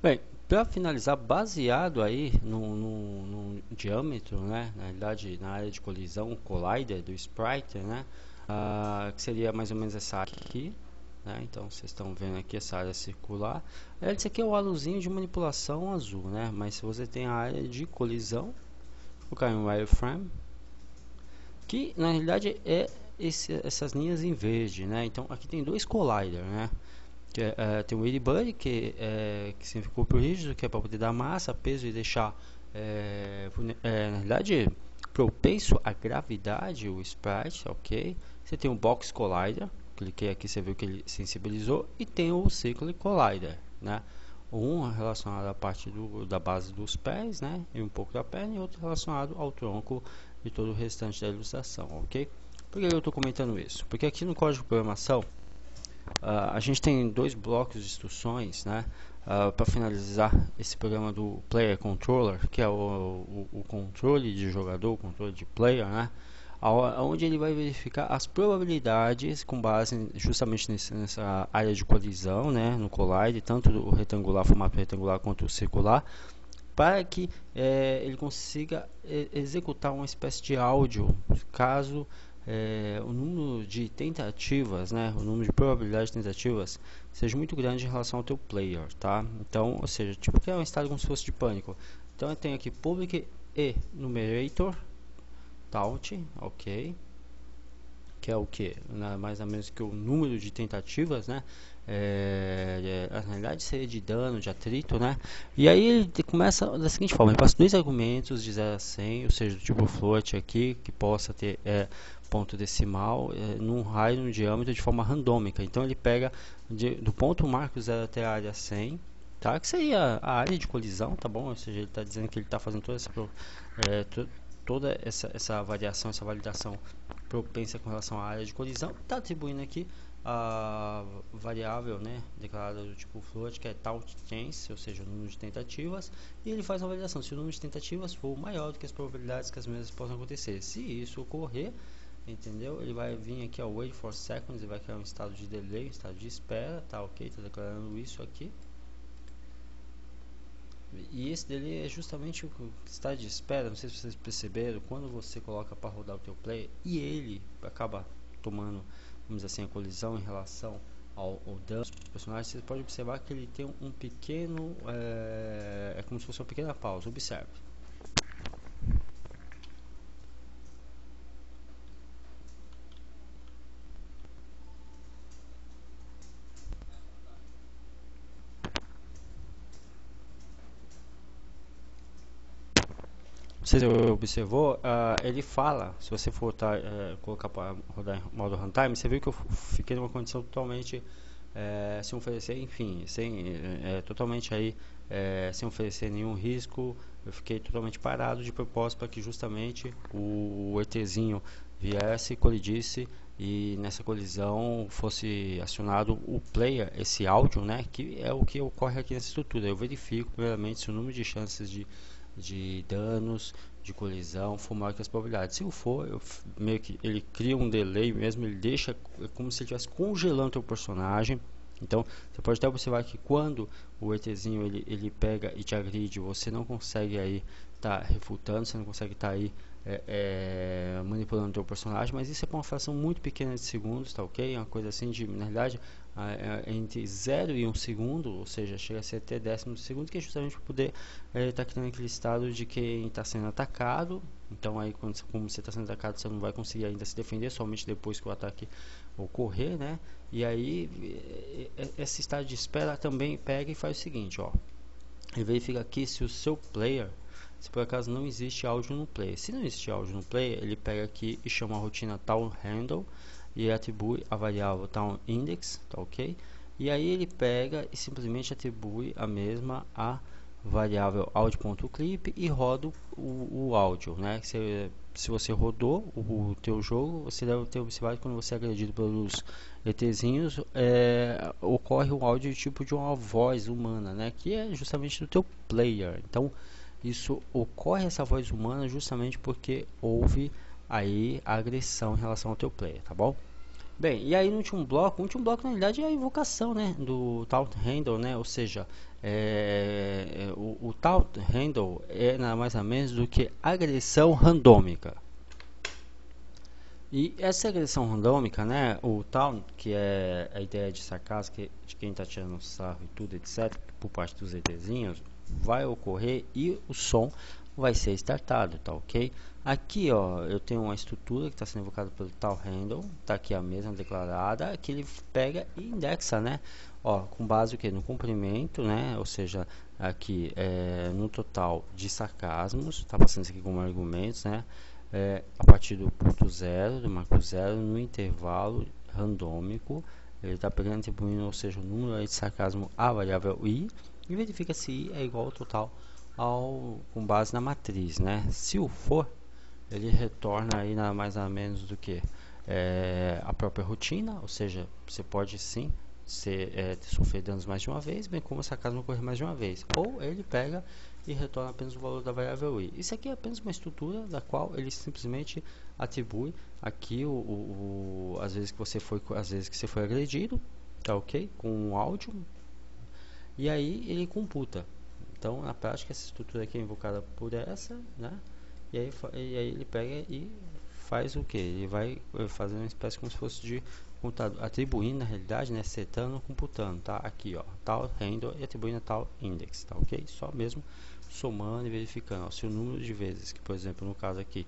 Bem, para finalizar, baseado aí no diâmetro, né, na realidade na área de colisão, collider do sprite, né, que seria mais ou menos essa área aqui, né, então vocês estão vendo aqui essa área circular. Esse aqui é o halozinho de manipulação azul, né, mas se você tem a área de colisão, vou colocar em wireframe, que na realidade é essas linhas em verde, né, então aqui tem dois collider, né, tem o Ladybug, que significa corpo rígido, que é para poder dar massa, peso e deixar, na realidade, propenso à gravidade, o sprite, ok? Você tem o Box Collider, cliquei aqui, você viu que ele sensibilizou, e tem o Cyclic Collider, né? Um relacionado à parte da base dos pés, né? E um pouco da perna, e outro relacionado ao tronco e todo o restante da ilustração, ok? Por que eu estou comentando isso? Porque aqui no código de programação, a gente tem dois blocos de instruções, né, para finalizar esse programa do Player Controller, que é o controle de jogador, o controle de player, né, onde ele vai verificar as probabilidades com base justamente nessa área de colisão, né, no collide, tanto o retangular, formato retangular, quanto o circular, para que ele consiga executar uma espécie de áudio, caso o número de tentativas, né, o número de probabilidade de tentativas seja muito grande em relação ao teu player, tá? Então, ou seja, tipo que é um estado como se fosse de pânico. Então eu tenho aqui public e numerator count, ok, que é o que? Mais ou menos que o número de tentativas, né? Na realidade seria de dano, de atrito, né? E aí ele começa da seguinte forma: ele passa dois argumentos de 0 a 100, ou seja, do tipo float aqui, que possa ter ponto decimal, num raio, num diâmetro de forma randômica. Então ele pega do ponto marco 0 até a área 100, tá? Que seria a área de colisão, tá bom? Ou seja, ele está dizendo que ele está fazendo toda essa variação, essa validação propensa com relação à área de colisão, está atribuindo aqui a variável, né, declarada do tipo float, que é count chance, ou seja, o número de tentativas, e ele faz uma validação se o número de tentativas for maior do que as probabilidades que as mesmas possam acontecer. Se isso ocorrer, entendeu? Ele vai vir aqui ao wait for seconds, ele vai criar um estado de delay, um estado de espera, tá ok? Está declarando isso aqui. E esse delay é justamente o estado de espera. Não sei se vocês perceberam, quando você coloca para rodar o teu player e ele acaba tomando, vamos dizer assim, a colisão em relação ao dano dos personagens, você pode observar que ele tem um pequeno, é como se fosse uma pequena pausa. Observe. Você observou? Ele fala, se você for colocar para rodar em modo runtime, você viu que eu fiquei numa condição totalmente sem oferecer, enfim, totalmente aí sem oferecer nenhum risco. Eu fiquei totalmente parado de propósito para que justamente o ETzinho viesse, colidisse e nessa colisão fosse acionado o player, esse áudio, né, que é o que ocorre aqui nessa estrutura. Eu verifico primeiramente se o número de chances de danos de colisão for maior que as probabilidades. Se o for, meio que ele cria um delay mesmo, ele deixa como se ele estivesse congelando o teu personagem. Então você pode até observar que quando o ETzinho ele pega e te agride, você não consegue aí estar refutando, você não consegue estar aí manipulando o teu personagem, mas isso é para uma fração muito pequena de segundos, tá ok? É uma coisa assim de, na realidade, entre 0 e 1 segundo, ou seja, chega a ser até décimo de segundo, que é justamente para poder estar criando aquele estado de quem está sendo atacado. Então aí como você está sendo atacado, você não vai conseguir ainda se defender, somente depois que o ataque ocorrer, né? E aí esse estado de espera também pega e faz o seguinte, ó, ele verifica aqui se o seu player, se por acaso não existe áudio no player. Se não existe áudio no player, ele pega aqui e chama a rotina town handle e atribui a variável town index, tá ok? E aí ele pega e simplesmente atribui a mesma a variável audio.clip e roda o áudio, né? Se você rodou o teu jogo, você deve ter observado que quando você é agredido pelos ETzinhos, ocorre um áudio tipo de uma voz humana, né? Que é justamente do teu player. Então isso ocorre, essa voz humana, justamente porque houve aí a agressão em relação ao teu player, tá bom? Bem, e aí no o último bloco na realidade é a invocação, né, do taunt handle, né, ou seja, o taunt handle é nada mais nada menos do que agressão randômica. E essa agressão randômica, né, o taunt, que é a ideia de sarcasmo de quem está tirando sarro e tudo, etc, por parte dos ETzinhos, vai ocorrer e o som vai ser startado, tá ok? Aqui, ó, eu tenho uma estrutura que está sendo invocada pelo tal handle, tá aqui a mesma declarada, que ele pega e indexa, né? Ó, com base o que? No comprimento, né? Ou seja, aqui no total de sarcasmos, tá passando isso aqui como argumentos, né? A partir do ponto zero, do marco zero, no intervalo randômico, ele está pegando e atribuindo, ou seja, o número de sarcasmo à variável i, e verifica se i é igual ao total com base na matriz, né? Se o for, ele retorna aí nada mais nada menos do que a própria rotina, ou seja, você pode sim sofrer danos mais de uma vez, bem como o sarcasmo ocorrer mais de uma vez, ou ele pega e retorna apenas o valor da variável i. Isso aqui é apenas uma estrutura da qual ele simplesmente atribui aqui às vezes que você foi agredido, tá ok? Com o áudio, e aí ele computa. Então, na prática, essa estrutura aqui é invocada por essa, né? E aí ele pega e faz o que? Ele vai fazer uma espécie como se fosse de computador, atribuindo na realidade, né? Setando, computando, tá? Aqui, ó, tal handle e atribuindo tal index, tá ok? Só mesmo somando e verificando, ó, se o número de vezes que, por exemplo, no caso aqui,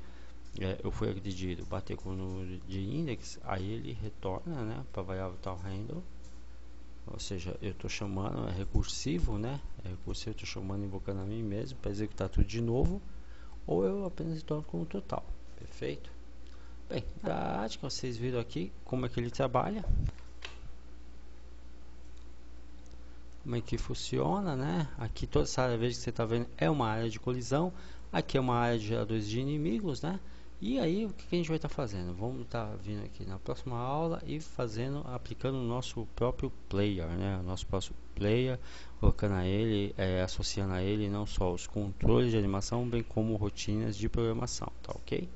eu fui agredido, bater com o número de index, aí ele retorna, né? Para variável tal handle. Ou seja, eu estou chamando, é recursivo, né? É recursivo, eu estou chamando, invocando a mim mesmo para executar tudo de novo, ou eu apenas retorno com o total. Perfeito? Bem, na prática, vocês viram aqui como é que ele trabalha, como é que funciona, né? Aqui toda essa área verde que você está vendo é uma área de colisão, aqui é uma área de geradores de inimigos, né? E aí, o que a gente vai estar fazendo? Vamos estar vindo aqui na próxima aula e aplicando o nosso próprio player, né? O nosso próprio player, colocando a ele, associando a ele não só os controles de animação, bem como rotinas de programação, tá ok?